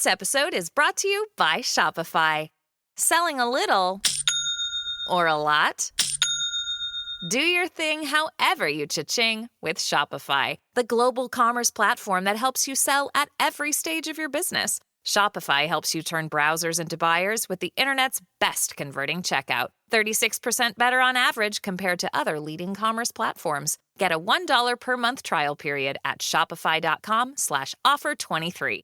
This episode is brought to you by Shopify. Selling a little or a lot? Do your thing however you cha-ching with Shopify, the global commerce platform that helps you sell at every stage of your business. Shopify helps you turn browsers into buyers with the internet's best converting checkout. 36% better on average compared to other leading commerce platforms. Get a $1 per month trial period at shopify.com/offer23.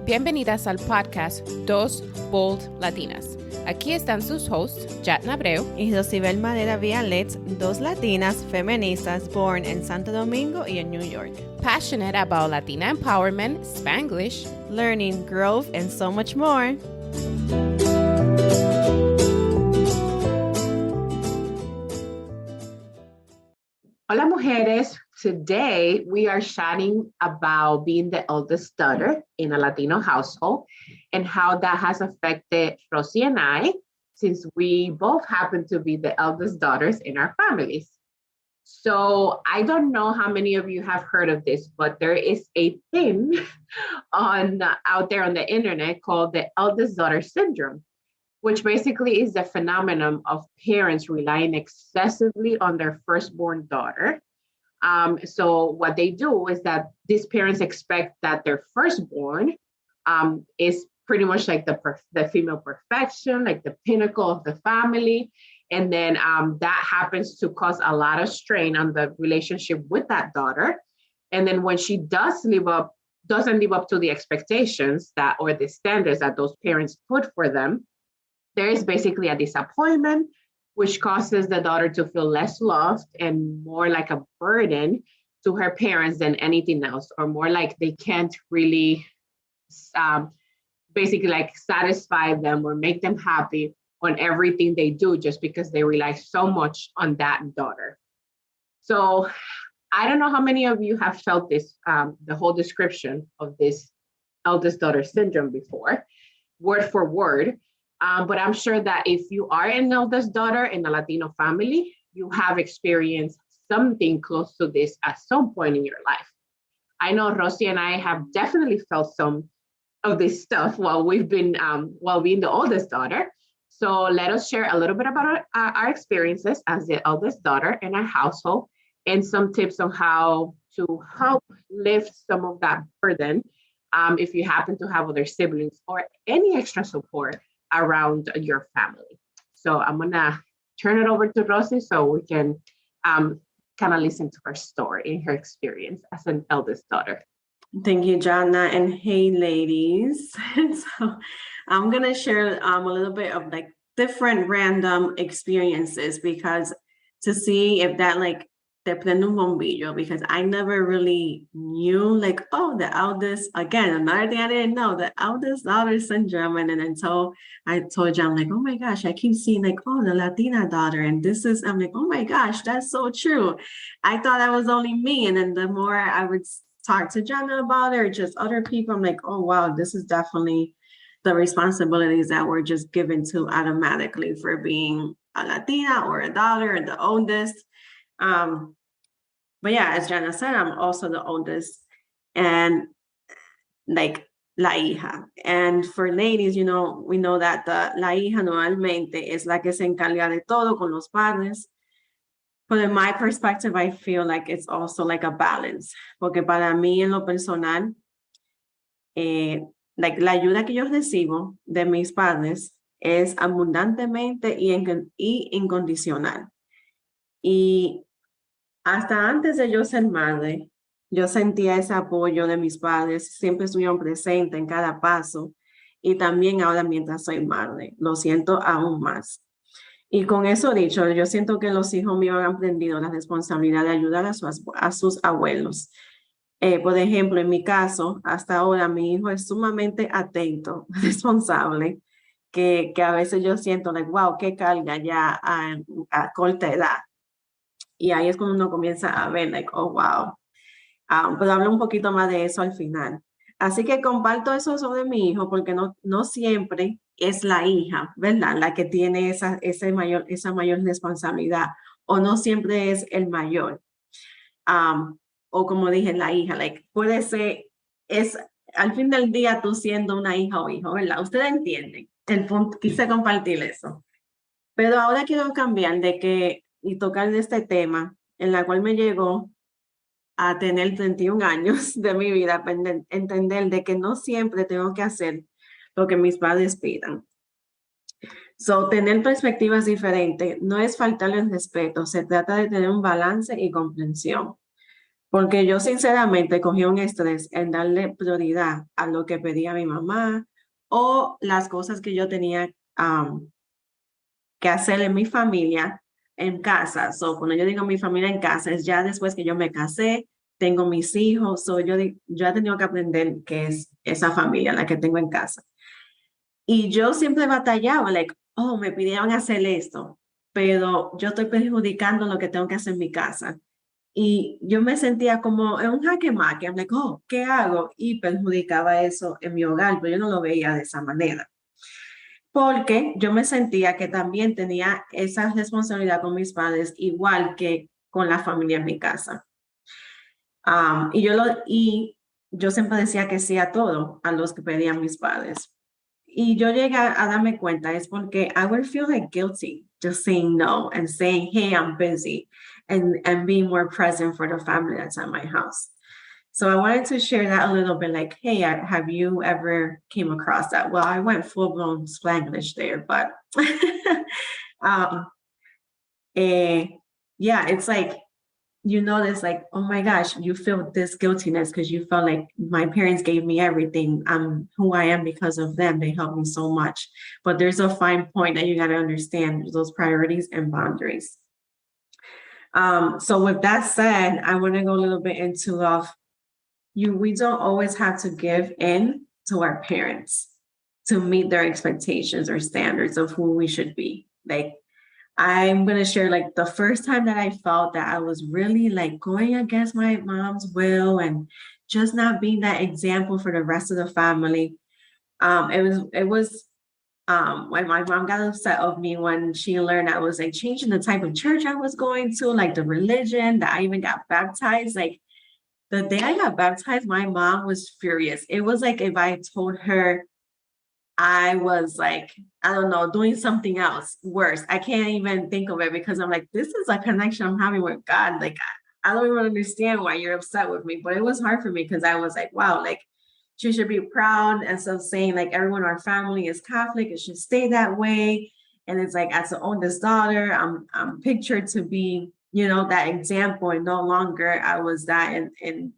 Bienvenidas al podcast Dos Bold Latinas. Aquí están sus hosts, Jatna Abreu y Josibel Madera Vialet, dos latinas feministas born in Santo Domingo y en New York. Passionate about Latina empowerment, Spanglish, learning, growth, and so much more. Hola, mujeres. Today, we are chatting about being the eldest daughter in a Latino household and how that has affected Rosie and I, since we both happen to be the eldest daughters in our families. So I don't know how many of you have heard of this, but there is a thing out there on the internet called the eldest daughter syndrome, which basically is the phenomenon of parents relying excessively on their firstborn daughter. So what they do is that these parents expect that their firstborn is pretty much like the female perfection, like the pinnacle of the family. And then that happens to cause a lot of strain on the relationship with that daughter. And then when she doesn't live up to the expectations or the standards that those parents put for them, there is basically a disappointment, which causes the daughter to feel less loved and more like a burden to her parents than anything else, or more like they can't really basically like satisfy them or make them happy on everything they do just because they rely so much on that daughter. So I don't know how many of you have felt this, the whole description of this eldest daughter syndrome before, word for word. But I'm sure that if you are an eldest daughter in a Latino family, you have experienced something close to this at some point in your life. I know Rosie and I have definitely felt some of this stuff while being the oldest daughter. So let us share a little bit about our experiences as the eldest daughter in our household and some tips on how to help lift some of that burden if you happen to have other siblings or any extra support around your family. So I'm gonna turn it over to Rosie so we can kind of listen to her story and her experience as an eldest daughter. Thank you, Jana, and hey, ladies. So I'm gonna share a little bit of like different random experiences because to see if that like te prende un bombillo, because I never really knew like, oh, the eldest, again, another thing I didn't know, the eldest daughter syndrome. And then until I told you, I'm like, oh my gosh, I keep seeing like, oh, the Latina daughter. And I'm like, oh my gosh, that's so true. I thought that was only me. And then the more I would talk to Jana about it or just other people, I'm like, oh, wow, this is definitely the responsibilities that we're just given to automatically for being a Latina or a daughter and the oldest. But yeah, as Jana said, I'm also the oldest and like la hija. And for ladies, we know that la hija normalmente es la que se encarga de todo con los padres. But in my perspective, I feel like it's also like a balance. Porque para mí en lo personal, like la ayuda que yo recibo de mis padres es abundantemente y incondicional. Y hasta antes de yo ser madre, yo sentía ese apoyo de mis padres, siempre estuvieron presentes en cada paso y también ahora mientras soy madre, lo siento aún más. Y con eso dicho, yo siento que los hijos míos han aprendido la responsabilidad de ayudar a sus abuelos. Por ejemplo, en mi caso, hasta ahora mi hijo es sumamente atento, responsable, que a veces yo siento, like, wow, qué carga ya a corta edad. Y ahí es cuando uno comienza a ver, like, oh, wow. Pero hablo un poquito más de eso al final. Así que comparto eso sobre mi hijo porque no siempre es la hija, ¿verdad? La que tiene esa mayor responsabilidad o no siempre es el mayor. o como dije, la hija, like, puede ser, es al fin del día tú siendo una hija o hijo, ¿verdad? Ustedes entienden el punto, quise compartir eso. Pero ahora quiero cambiar de que y tocar de este tema, en la cual me llegó a tener 31 años de mi vida, para entender de que no siempre tengo que hacer lo que mis padres pidan. So, tener perspectivas diferentes no es faltarle el respeto, se trata de tener un balance y comprensión. Porque yo sinceramente cogí un estrés en darle prioridad a lo que pedía mi mamá o las cosas que yo tenía que hacer en mi familia en casa. So, cuando yo digo mi familia en casa, es ya después que yo me casé, tengo mis hijos, so yo he tenido que aprender qué es esa familia, la que tengo en casa. Y yo siempre batallaba, like, oh, me pidieron hacer esto, pero yo estoy perjudicando lo que tengo que hacer en mi casa. Y yo me sentía como en un jaque mate, I'm like, oh, ¿qué hago? Y perjudicaba eso en mi hogar, pero yo no lo veía de esa manera. Porque yo me sentía que también tenía esa responsabilidad con mis padres, igual que con la familia en mi casa. Y yo siempre decía que sí a todo, a los que pedían mis padres. Y yo llegué a darme cuenta, es porque I would feel like guilty just saying no and saying, hey, I'm busy, and being more present for the family that's at my house. So I wanted to share that a little bit, like, hey, have you ever came across that? Well, I went full-blown Spanglish there, but um, yeah, it's like, you notice like, oh my gosh, you feel this guiltiness because you felt like my parents gave me everything. I'm who I am because of them. They helped me so much. But there's a fine point that you got to understand those priorities and boundaries. So with that said, I want to go a little bit into we don't always have to give in to our parents to meet their expectations or standards of who we should be. Like, I'm going to share like the first time that I felt that I was really like going against my mom's will and just not being that example for the rest of the family. When my mom got upset of me when she learned I was like changing the type of church I was going to, like the religion, that I even got baptized. Like the day I got baptized, my mom was furious. It was like if I told her I was like, I don't know, doing something else worse. I can't even think of it because I'm like, this is a connection I'm having with God. Like, I don't even understand why you're upset with me. But it was hard for me because I was like, wow, like she should be proud. And so saying like everyone in our family is Catholic, it should stay that way. And it's like as the oldest daughter, I'm pictured to be, that example, and no longer I was that in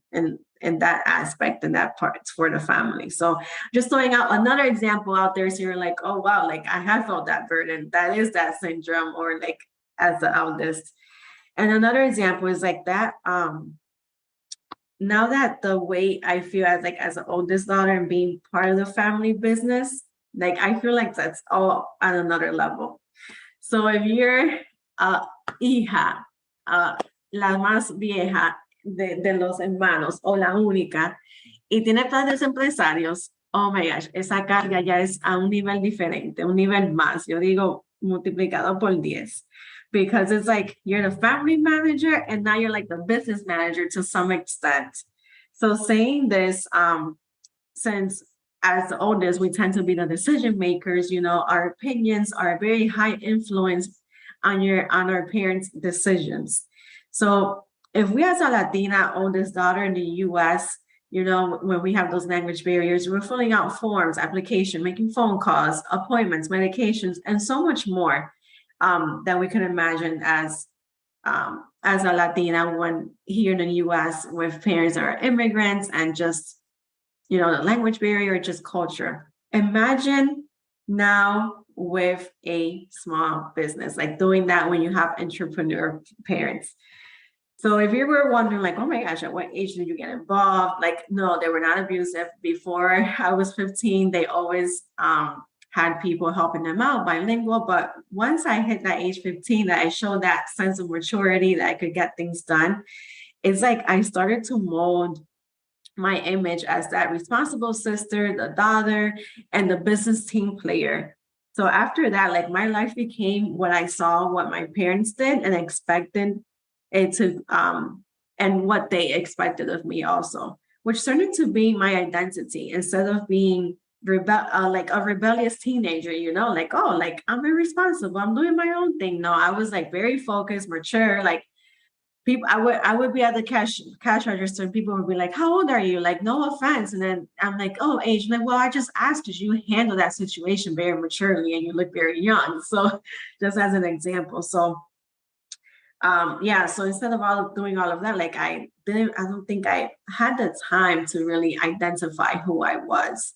that aspect and that part for the family. So just throwing out another example out there, so you're like, oh wow, like I have felt that burden. That is that syndrome, or like as the eldest. And another example is like that. Now that the way I feel as the oldest daughter and being part of the family business, like I feel like that's all on another level. So if you're hija, la más vieja de los hermanos o la única y tiene padres empresarios, oh my gosh, esa carga ya es a un nivel diferente, un nivel más, yo digo multiplicado por 10, because it's like you're the family manager and now you're like the business manager to some extent. So saying this, since as the oldest, we tend to be the decision makers, our opinions are very high influence on our parents' decisions. So if we as a Latina oldest daughter in the US, when we have those language barriers, we're filling out forms, application, making phone calls, appointments, medications, and so much more that we can imagine as a Latina when here in the US with parents that are immigrants and just, the language barrier, just culture. Imagine now with a small business, like doing that when you have entrepreneur parents. So if you were wondering like, oh my gosh, at what age did you get involved? Like, no, they were not abusive. Before I was 15, they always had people helping them out, bilingual. But once I hit that age 15, that I showed that sense of maturity, that I could get things done, it's like I started to mold my image as that responsible sister, the daughter, and the business team player. So after that, like my life became what I saw, what my parents did, and expected it and what they expected of me also, which turned into being my identity instead of being like a rebellious teenager, like, oh, like I'm irresponsible, I'm doing my own thing. No, I was like very focused, mature, like people, I would be at the cash register and people would be like, how old are you? Like, no offense. And then I'm like, oh, age. Like, well, I just asked because you handle that situation very maturely and you look very young. So just as an example. So yeah, so instead of doing all of that, like I don't think I had the time to really identify who I was.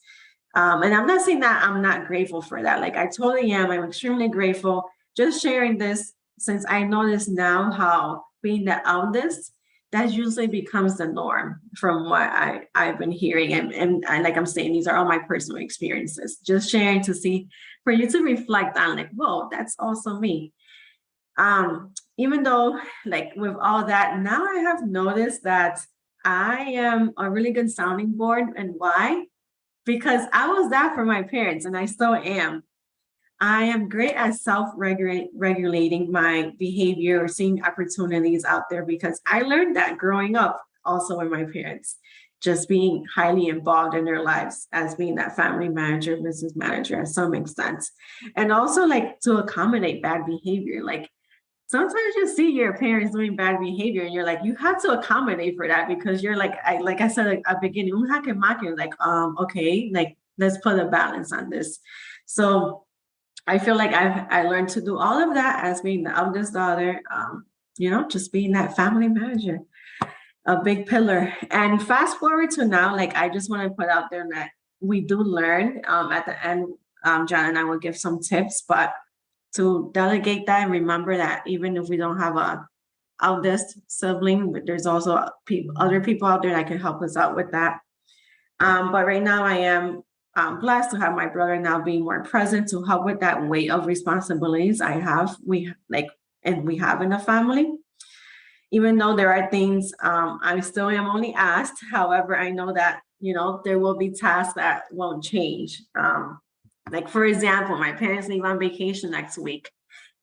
And I'm not saying that I'm not grateful for that. Like I totally am. I'm extremely grateful. Just sharing this since I notice now how being the eldest, that usually becomes the norm from what I've been hearing. And like I'm saying, these are all my personal experiences. Just sharing to see, for you to reflect on like, whoa, that's also me. Even though like with all that, now I have noticed that I am a really good sounding board. And why? Because I was that for my parents and I still am. I am great at self-regulating my behavior or seeing opportunities out there because I learned that growing up also with my parents, just being highly involved in their lives as being that family manager, business manager at some extent. And also like to accommodate bad behavior. Like sometimes you see your parents doing bad behavior and you're like, you have to accommodate for that because you're like I said at the beginning, like, okay, like let's put a balance on this. So I feel like I learned to do all of that as being the eldest daughter, just being that family manager, a big pillar. And fast forward to now, like I just want to put out there that we do learn at the end, John and I will give some tips, but to delegate that and remember that even if we don't have a eldest sibling, but there's also other people out there that can help us out with that. But right now I am blessed to have my brother now being more present to help with that weight of responsibilities we have in the family. Even though there are things I still am only asked. However, I know that, there will be tasks that won't change. Like, for example, my parents leave on vacation next week,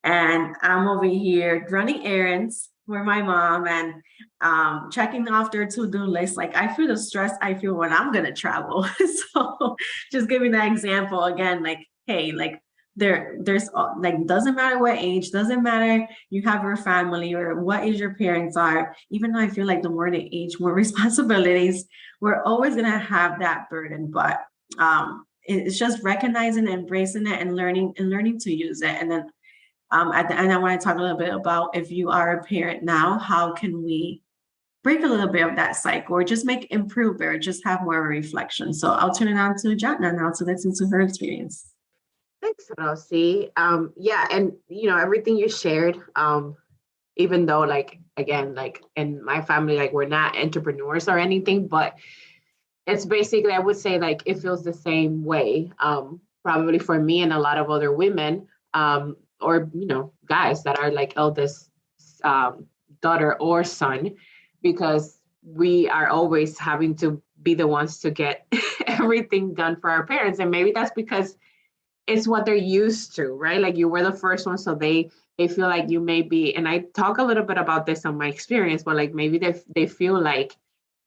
and I'm over here running errands for my mom and checking off their to-do list. Like, I feel the stress I feel when I'm going to travel. So just giving that example again, like, hey, like, there's like, doesn't matter what age, doesn't matter you have your family or what age your parents are, even though I feel like the more they age, more responsibilities, we're always going to have that burden. But it's just recognizing and embracing it and learning to use it. And then at the end, I want to talk a little bit about, if you are a parent now, how can we break a little bit of that cycle or just improve it or just have more reflection. So I'll turn it on to Jatna now to listen to her experience. Thanks, Rosie. Yeah, and everything you shared, even though like again, like in my family, like we're not entrepreneurs or anything, but it's basically, I would say, like it feels the same way. Probably for me and a lot of other women, or guys that are like eldest daughter or son, because we are always having to be the ones to get everything done for our parents. And maybe that's because it's what they're used to, right? Like you were the first one, so they feel like you may be, and I talk a little bit about this on my experience, but like maybe they feel like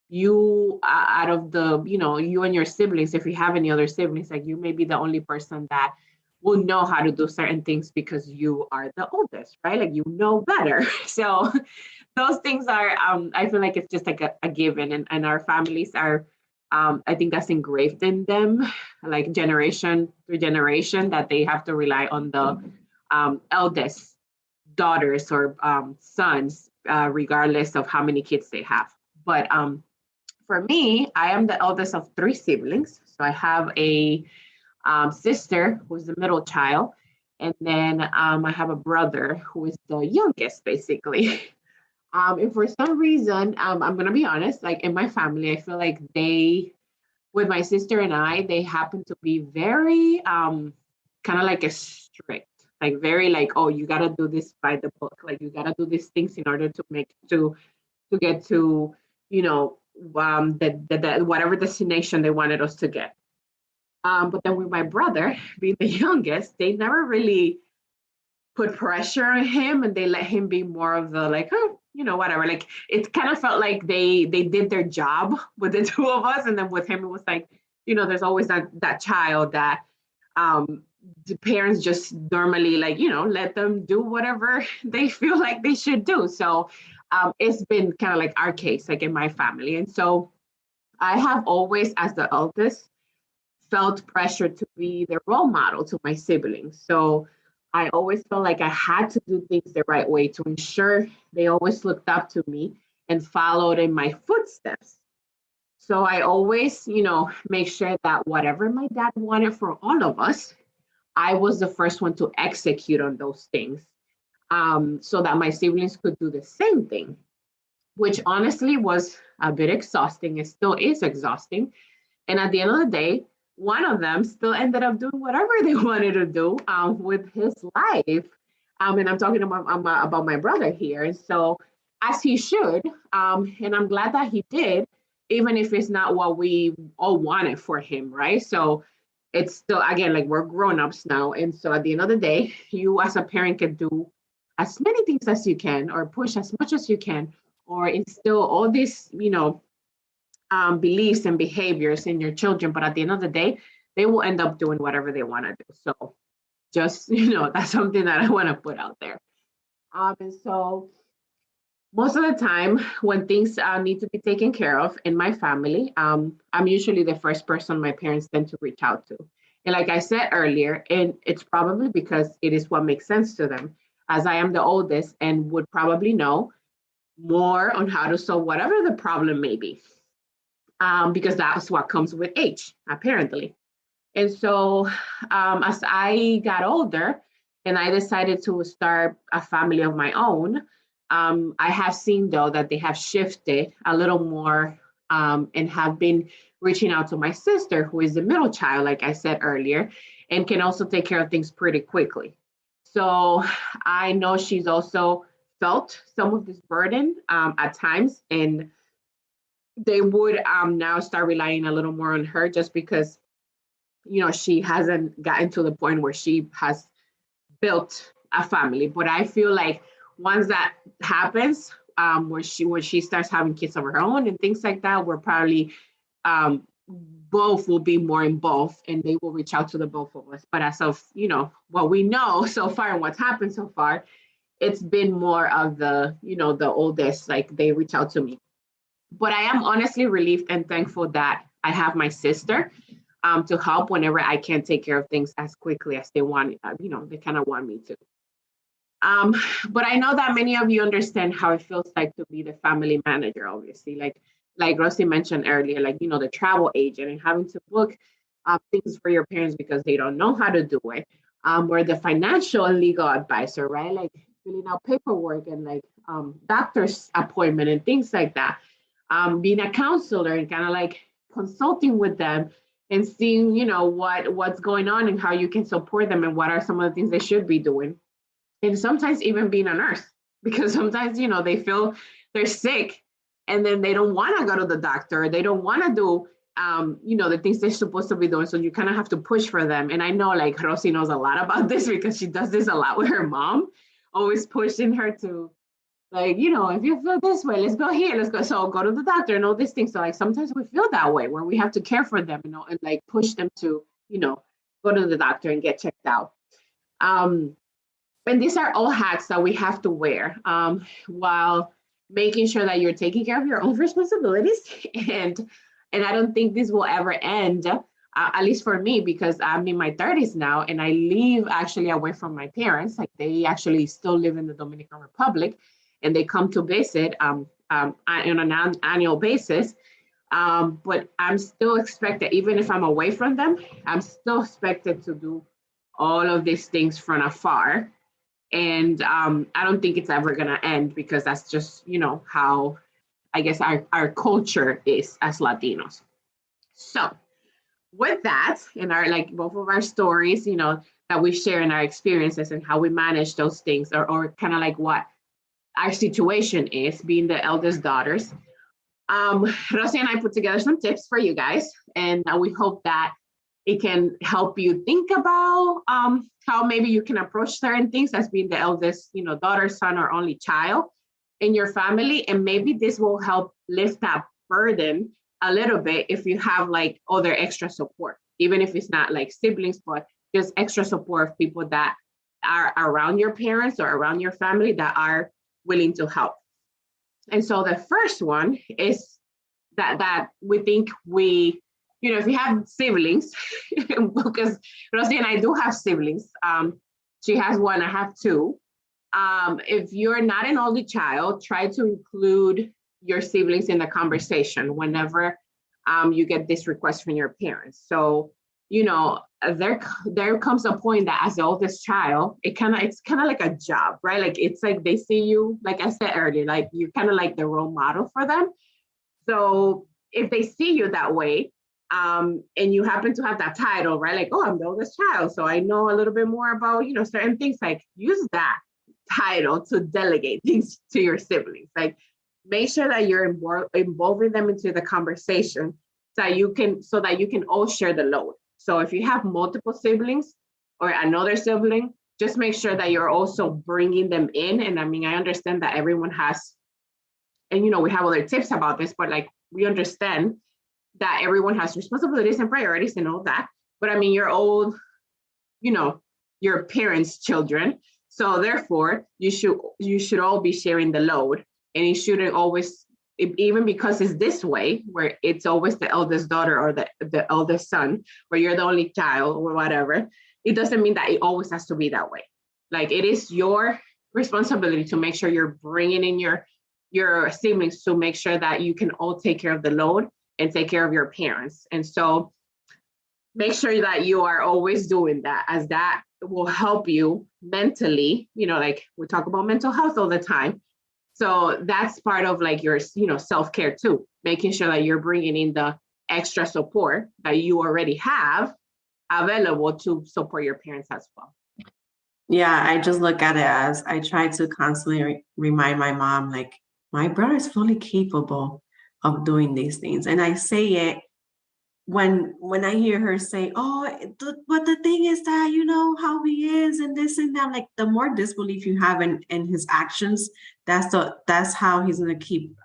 you out of the, you and your siblings, if you have any other siblings, like you may be the only person that will know how to do certain things because you are the oldest, right? Like you know better. So those things are, I feel like it's just like a given, and our families are, I think that's engraved in them, like generation through generation, that they have to rely on the eldest daughters or sons, regardless of how many kids they have. But for me, I am the eldest of 3 siblings. So I have a sister who's the middle child, and then I have a brother who is the youngest, basically. And for some reason, I'm going to be honest, like in my family, I feel like with my sister and I, they happen to be very kind of like a strict, like very like, oh, you got to do this by the book. Like you got to do these things in order to get to, the whatever destination they wanted us to get. But then with my brother being the youngest, they never really put pressure on him and they let him be more of the like, oh, whatever. Like it kind of felt like they did their job with the two of us. And then with him, it was like, there's always that child that the parents just normally like, let them do whatever they feel like they should do. So it's been kind of like our case, like in my family. And so I have always, as the eldest, felt pressure to be the role model to my siblings. So I always felt like I had to do things the right way to ensure they always looked up to me and followed in my footsteps. So I always, make sure that whatever my dad wanted for all of us, I was the first one to execute on those things, so that my siblings could do the same thing, which honestly was a bit exhausting. It still is exhausting. And at the end of the day, one of them still ended up doing whatever they wanted to do with his life. And I'm talking about my brother here. And so, as he should, and I'm glad that he did, even if it's not what we all wanted for him, right? So it's still, again, like we're grown-ups now. And so at the end of the day, you as a parent can do as many things as you can, or push as much as you can, or instill all these, beliefs and behaviors in your children. But at the end of the day, they will end up doing whatever they want to do. So just, that's something that I want to put out there. And so most of the time when things need to be taken care of in my family, I'm usually the first person my parents tend to reach out to. And like I said earlier, and it's probably because it is what makes sense to them, as I am the oldest and would probably know more on how to solve whatever the problem may be, because that's what comes with age, apparently. And so as I got older and I decided to start a family of my own, I have seen, though, that they have shifted a little more, and have been reaching out to my sister, who is the middle child, like I said earlier, and can also take care of things pretty quickly. So I know she's also felt some of this burden at times, and they would now start relying a little more on her just because, she hasn't gotten to the point where she has built a family. But I feel like once that happens, when she starts having kids of her own and things like that, we're probably both will be more involved and they will reach out to the both of us. But as of, what we know so far and what's happened so far, it's been more of the, the oldest, like they reach out to me. But I am honestly relieved and thankful that I have my sister to help whenever I can't take care of things as quickly as they want, they kind of want me to. But I know that many of you understand how it feels like to be the family manager, obviously. Like Rosie mentioned earlier, like, the travel agent and having to book things for your parents because they don't know how to do it. Or the financial and legal advisor, right? Like filling out paperwork and like doctor's appointment and things like that. Being a counselor and kind of like consulting with them and seeing, what's going on and how you can support them and what are some of the things they should be doing. And sometimes even being a nurse, because sometimes, they feel they're sick and then they don't want to go to the doctor. They don't want to do, the things they're supposed to be doing. So you kind of have to push for them. And I know like Rosie knows a lot about this because she does this a lot with her mom, always pushing her to like, if you feel this way, let's go here, let's go. So go to the doctor and all these things. So like sometimes we feel that way where we have to care for them, and like push them to, go to the doctor and get checked out. And these are all hats that we have to wear while making sure that you're taking care of your own responsibilities. And I don't think this will ever end, at least for me, because I'm in my 30s now and I live actually away from my parents. Like they actually still live in the Dominican Republic and they come to visit on an annual basis. But I'm still expected, even if I'm away from them, I'm still expected to do all of these things from afar. And I don't think it's ever going to end because that's just, how I guess our culture is as Latinos. So with that, in our, like both of our stories, that we share in our experiences and how we manage those things or kind of like what our situation is being the eldest daughters. Rosie and I put together some tips for you guys, and we hope that it can help you think about how maybe you can approach certain things as being the eldest, daughter, son, or only child in your family. And maybe this will help lift that burden a little bit if you have like other extra support, even if it's not like siblings, but just extra support of people that are around your parents or around your family that are willing to help. And so the first one is that we think if you have siblings, because Rosie and I do have siblings. She has one, I have two. If you're not an only child, try to include your siblings in the conversation whenever you get this request from your parents. So, there comes a point that as the oldest child, it's kind of like a job, right? Like it's like they see you, like I said earlier, like you're kind of like the role model for them. So if they see you that way, and you happen to have that title, right? Like, oh, I'm the oldest child, so I know a little bit more about, certain things. Like use that title to delegate things to your siblings. Like make sure that you're involving them into the conversation so that you can all share the load. So if you have multiple siblings or another sibling, just make sure that you're also bringing them in. And I mean, I understand that everyone has, and we have other tips about this, but like we understand that everyone has responsibilities and priorities and all that. But I mean, you're all, your parents' children. So therefore, you should all be sharing the load. And you shouldn't always, even because it's this way, where it's always the eldest daughter or the eldest son, where you're the only child or whatever, it doesn't mean that it always has to be that way. Like it is your responsibility to make sure you're bringing in your siblings to make sure that you can all take care of the load and take care of your parents. And so make sure that you are always doing that, as that will help you mentally, like we talk about mental health all the time. So that's part of like your, self-care too, making sure that you're bringing in the extra support that you already have available to support your parents as well. Yeah, I just look at it as I try to constantly remind my mom, like, my brother is fully capable of doing these things. And I say it when I hear her say, but the thing is that, how he is and this and that, like the more disbelief you have in his actions, that's how he's going to keep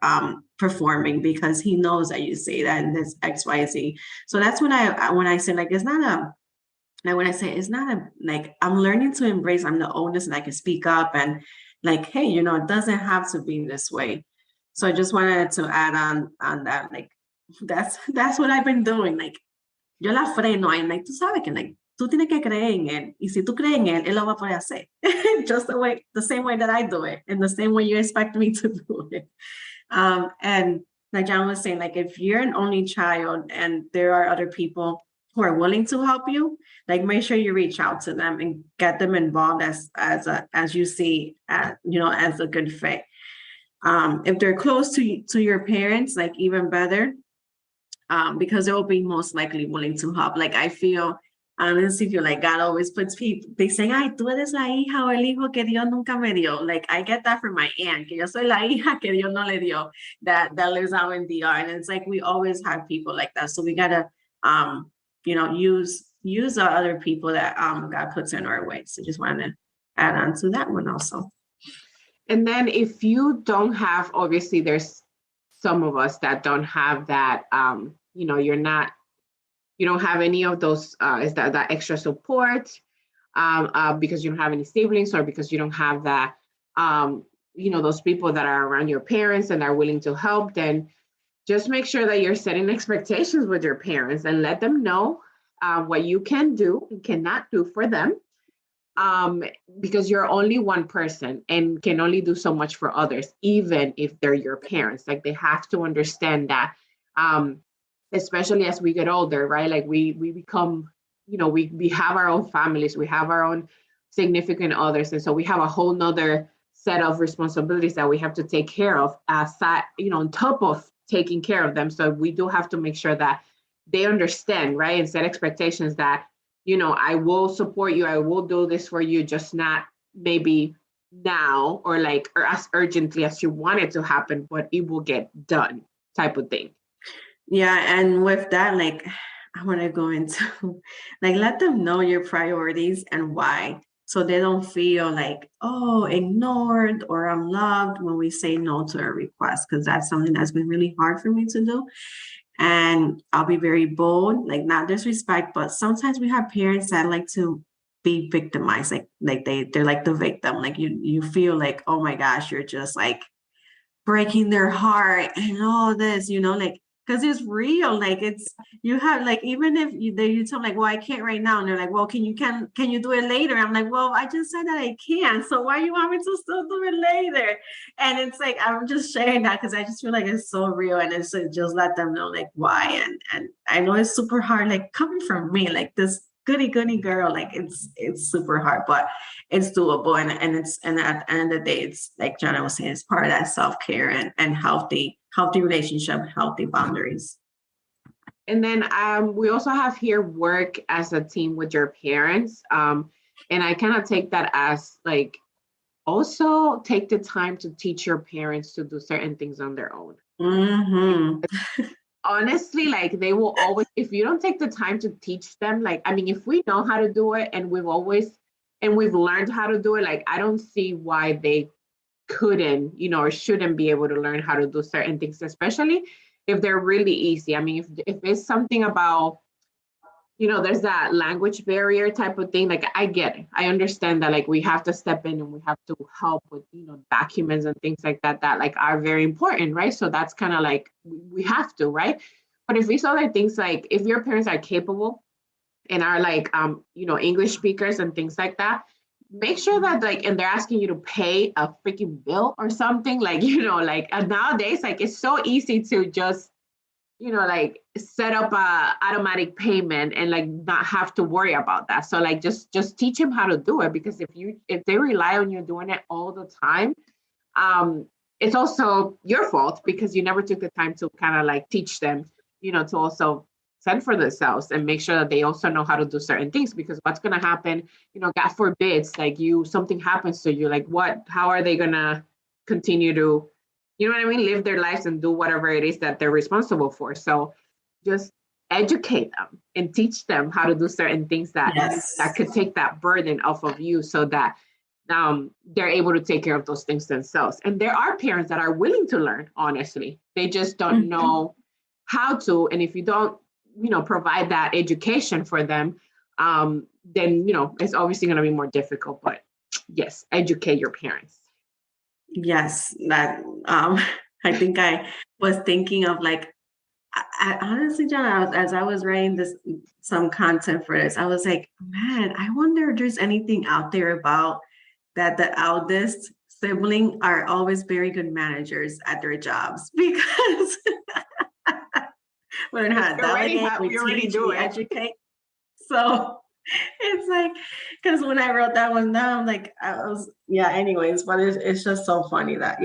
performing, because he knows that you say that and this XYZ. So that's when I say, like, it's not a, like when I say it's not a, like, I'm learning to embrace, I'm the oldest and I can speak up and like, hey, it doesn't have to be this way. So I just wanted to add on that, like, that's what I've been doing. Like, yo la freno, and like, tú sabes que like, tú tienes que creer en él. Y si tú crees en él, él lo va a poder hacer. Just the same way that I do it, and the same way you expect me to do it. And like John was saying, like, if you're an only child and there are other people who are willing to help you, like, make sure you reach out to them and get them involved as you see, as a good fit. If they're close to your parents, like, even better. Because they will be most likely willing to help. Like, I honestly feel like God always puts people, they say, ay, tú eres la hija o el hijo que Dios nunca me dio. Like, I get that from my aunt, que yo soy la hija que Dios no le dio, that lives out in DR. And it's like, we always have people like that. So we gotta, use other people that God puts in our way. So just wanted to add on to that one also. And then if you don't have, obviously there's some of us that don't have that, you don't have any of those, is that extra support because you don't have any siblings, or because you don't have that, those people that are around your parents and are willing to help, then just make sure that you're setting expectations with your parents and let them know what you can do and cannot do for them. Because you're only one person and can only do so much for others, even if they're your parents. Like, they have to understand that, especially as we get older, right? Like we become, we have our own families, we have our own significant others. And so we have a whole nother set of responsibilities that we have to take care of, on top of taking care of them. So we do have to make sure that they understand, right? And set expectations that, I will support you, I will do this for you, just not maybe now or as urgently as you want it to happen, but it will get done, type of thing. Yeah. And with that, like, I want to go into like let them know your priorities and why. So they don't feel like, oh, ignored or unloved when we say no to a request, because that's something that's been really hard for me to do. And I'll be very bold, like not disrespect, but sometimes we have parents that like to be victimized, like they're like the victim. Like you feel like, oh my gosh, you're just like breaking their heart and all this, like because it's real. Like it's you have like even if you tell them like, well, I can't right now, and they're like, well, can you do it later? I'm like, well, I just said that I can, so why you want me to still do it later? And it's like I'm just sharing that because I just feel like it's so real, and it's just let them know like why. And I know it's super hard, like coming from me, like this goody girl, like it's super hard, but it's doable. And at the end of the day, it's like Jana was saying, it's part of that self-care and healthy relationship, healthy boundaries. And then we also have here work as a team with your parents. And I kind of take that as like also take the time to teach your parents to do certain things on their own. Mm-hmm. Honestly, like they will always, if you don't take the time to teach them, like, I mean, if we know how to do it and we've learned how to do it, like, I don't see why they couldn't, or shouldn't be able to learn how to do certain things, especially if they're really easy. I mean, if it's something about, there's that language barrier type of thing, like I get it. I understand that like we have to step in and we have to help with, documents and things like that like are very important, right? So that's kind of like we have to, right? But if these other things, like if your parents are capable and are like English speakers and things like that, make sure that like, and they're asking you to pay a freaking bill or something, like, like nowadays, like it's so easy to just, like set up a automatic payment and like not have to worry about that. So like just teach them how to do it, because if they rely on you doing it all the time, it's also your fault because you never took the time to kind of like teach them, to also fend for themselves and make sure that they also know how to do certain things. Because what's going to happen, God forbids, like something happens to you, like how are they going to continue to, live their lives and do whatever it is that they're responsible for. So just educate them and teach them how to do certain things that could take that burden off of you, so that they're able to take care of those things themselves. And there are parents that are willing to learn, honestly. They just don't know how to. And if you don't, provide that education for them, then, it's obviously going to be more difficult. But yes, educate your parents. Yes, that I think I was thinking of like I honestly, John, as I was writing some content for this, I was like, man, I wonder if there's anything out there about that the eldest sibling are always very good managers at their jobs, because we learn how to delegate, we teach, we educate. So it's like, because when I wrote that one down, like anyways, but it's just so funny that,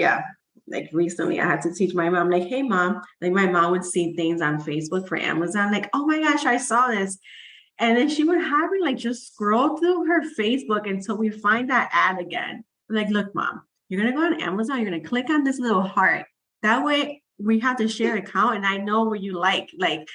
like recently I had to teach my mom, like, hey mom, like my mom would see things on Facebook for Amazon, like, oh my gosh, I saw this. And then she would have me like just scroll through her Facebook until we find that ad again. I'm like, look, mom, you're going to go on Amazon, you're going to click on this little heart. That way we have to share account and I know what you like, and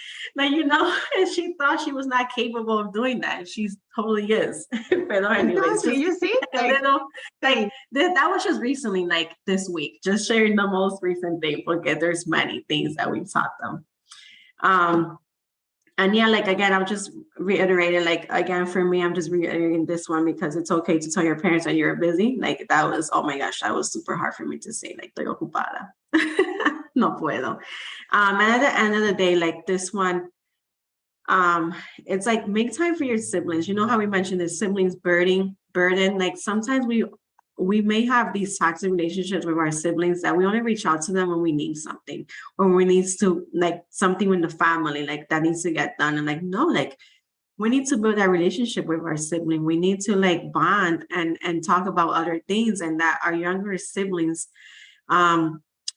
she thought she was not capable of doing that. She totally is. But anyways, you see, that was just recently, like this week, just sharing the most recent thing, because there's many things that we taught them. And like, again, I'm just reiterating, like, again, for me, I'm just reiterating this one because it's okay to tell your parents that you're busy. Like that was, oh my gosh, that was super hard for me to say, like, estoy ocupada. No puedo. And at the end of the day, like this one, it's like, make time for your siblings. You know how we mentioned this siblings burden, like sometimes we may have these toxic relationships with our siblings that we only reach out to them when we need something, or when we need to, like, something with the family, like that needs to get done. And like, no, like we need to build that relationship with our sibling. We need to like bond and talk about other things, and that our younger siblings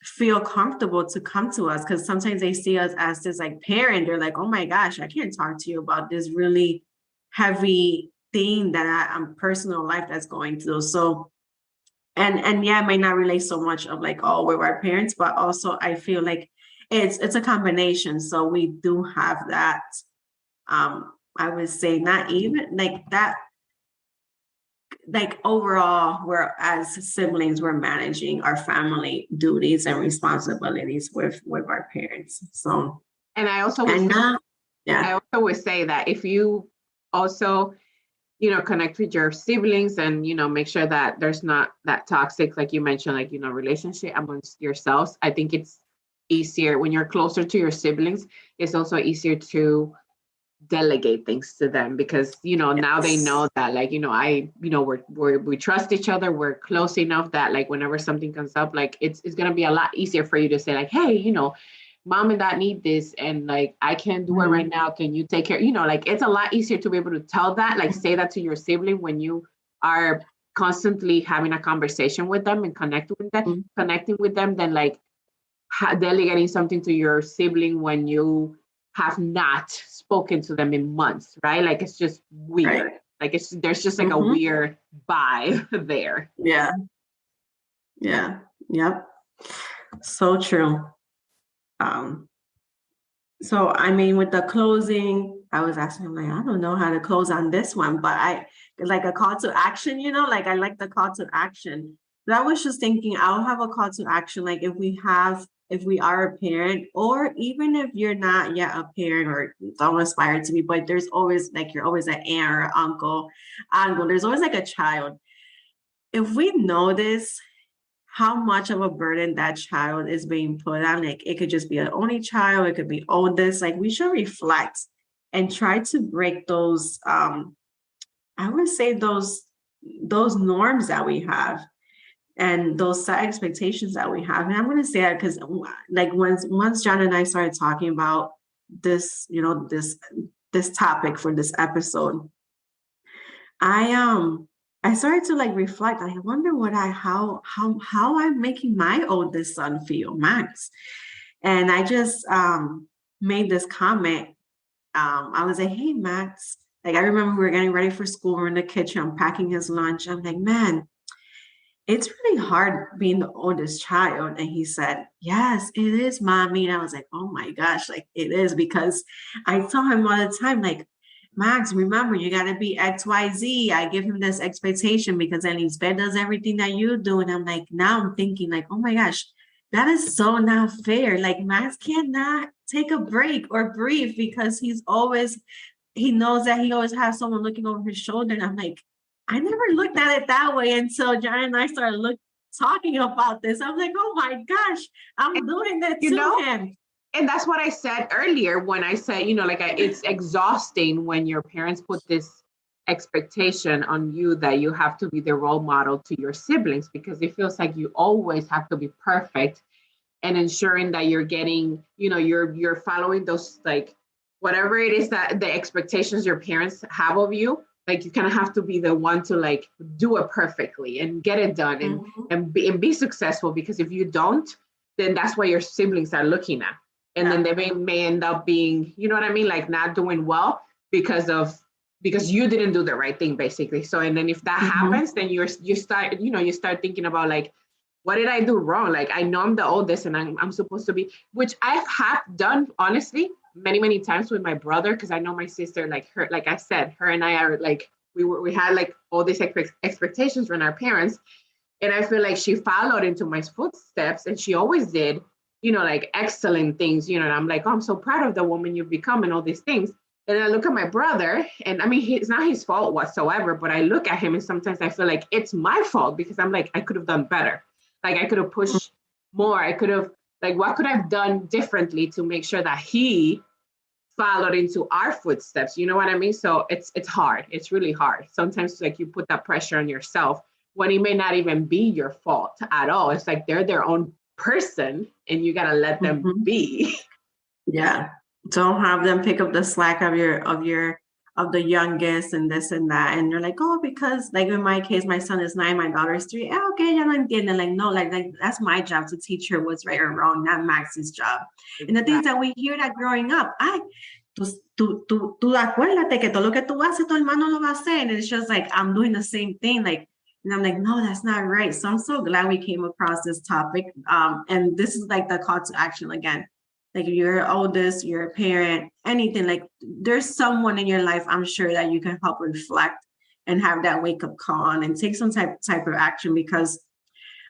feel comfortable to come to us, because sometimes they see us as this like parent. They're like, oh my gosh, I can't talk to you about this really heavy thing that I'm personal life that's going through. So and it might not relate so much of like, oh, we're our parents, but also I feel like it's a combination. So we do have that I would say not even like that, like overall, we're as siblings, we're managing our family duties and responsibilities with our parents. So, And I also would and say, now, I yeah, also would say that if you also, connect with your siblings and, make sure that there's not that toxic, like you mentioned, like, relationship amongst yourselves. I think it's easier when you're closer to your siblings. It's also easier to delegate things to them because now they know yes. that like we trust each other, we're close enough that like whenever something comes up, like it's going to be a lot easier for you to say like, hey, mom and dad need this and like I can't do it right Mhm. now, can you take care, like it's a lot easier to be able to tell that, like say that to your sibling when you are constantly having a conversation with them and Mhm. connecting with them than like delegating something to your sibling when you have not spoken to them in months, right? Like it's just Right. weird. Like there's just like a Hmm. weird vibe there. Yeah. Yeah. Yep. So true. Um, so I mean, with the closing, I was asking him like, I don't know how to close on this one, but I like a call to action, like I like the call to action. But I was just thinking I'll have a call to action, like if we are a parent, or even if you're not yet a parent or don't aspire to be, but there's always like you're always an aunt or uncle, there's always like a child. If we notice how much of a burden that child is being put on. Like it could just be an only child, it could be oldest. Like we should reflect and try to break those I would say those norms that we have and those set expectations that we have. And I'm gonna say that because like once John and I started talking about this, this topic for this episode, I I started to like reflect. I wonder what I how I'm making my oldest son feel, Max. And I just made this comment. I was like, hey Max, like I remember we were getting ready for school, we're in the kitchen, I'm packing his lunch. I'm like, man, it's really hard being the oldest child. And he said, yes, it is, mommy. And I was like, oh my gosh, like it is, because I tell him all the time, like, Max, remember, you got to be XYZ. I give him this expectation because then Lisbeth does everything that you do. And I'm like, now I'm thinking, like, oh my gosh, that is so not fair. Like, Max cannot take a break or breathe because he knows that he always has someone looking over his shoulder. And I'm like, I never looked at it that way until John and I started talking about this. I was like, oh my gosh, I'm doing that You to know, him. and that's what I said earlier when I said, it's exhausting when your parents put this expectation on you that you have to be the role model to your siblings because it feels like you always have to be perfect and ensuring that you're getting, you're following those like whatever it is that the expectations your parents have of you, like you kind of have to be the one to like do it perfectly and get it done and Mhm. be successful because if you don't, then that's what your siblings are looking at. And then Yeah. they may end up being, you know what I mean, like not doing well because you didn't do the right thing basically. So and then if that Mhm. happens, then you start thinking about like what did I do wrong? Like I know I'm the oldest and I'm supposed to be, which I have done honestly many, many times with my brother, because I know my sister, like her, like I said, her and I are like, we had like all these expectations from our parents. And I feel like she followed into my footsteps and she always did, like excellent things, and I'm like, oh, I'm so proud of the woman you've become and all these things. And I look at my brother, and I mean, it's not his fault whatsoever, but I look at him and sometimes I feel like it's my fault because I'm like, I could have done better. Like I could have pushed more. I could have, like, what could I have done differently to make sure that he followed into our footsteps? You know what I mean? So it's hard. It's really hard. Sometimes like you put that pressure on yourself when it may not even be your fault at all. It's like they're their own person and you gotta let them Mhm. be. Yeah. Don't have them pick up the slack of the youngest and this and that. And they're like, oh, because like in my case, my son is 9, my daughter's 3. "Ah, okay, ya no entienden." Like, no, like that's my job to teach her what's right or wrong, not Max's job. And the things Exactly. that we hear that growing up, ay, tú acuérdate que todo lo que tú haces, tu hermano lo va a hacer. And it's just like, I'm doing the same thing. Like, and I'm like, no, that's not right. So I'm so glad we came across this topic. And this is like the call to action again. Like if you're oldest, you're a parent, anything, like there's someone in your life, I'm sure that you can help reflect and have that wake up call on and take some type of action, because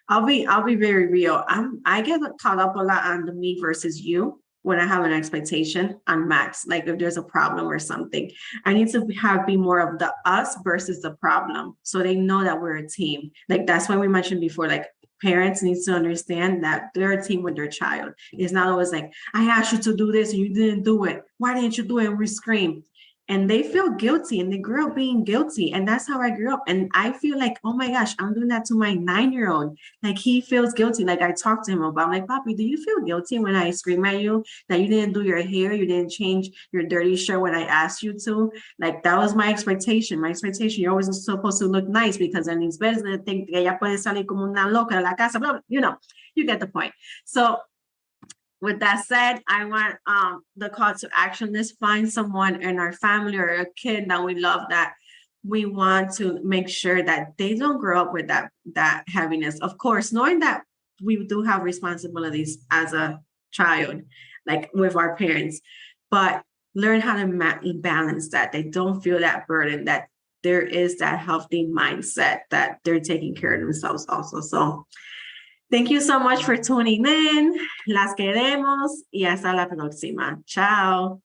I'll be very real. I get caught up a lot on the me versus you when I have an expectation on Max. Like if there's a problem or something, I need to be more of the us versus the problem, so they know that we're a team. Like that's why we mentioned before, like parents need to understand that they're a team with their child. It's not always like, I asked you to do this and you didn't do it. Why didn't you do it? And we scream. And they feel guilty, and they grew up being guilty. And that's how I grew up. And I feel like, oh my gosh, I'm doing that to my 9-year-old. Like he feels guilty. Like I talked to him about, I'm like, Papi, do you feel guilty when I scream at you that you didn't do your hair, you didn't change your dirty shirt when I asked you to? Like that was my expectation. My expectation, you're always supposed to look nice, because then these bears gonna think que ella puede salir como una loca de la casa, blah, blah, you get the point. So with that said, I want the call to action. Let's find someone in our family or a kid that we love, that we want to make sure that they don't grow up with that heaviness. Of course, knowing that we do have responsibilities as a child, like with our parents, but learn how to balance that. They don't feel that burden, that there is that healthy mindset that they're taking care of themselves also. So thank you so much for tuning in. Las queremos y hasta la próxima. Ciao.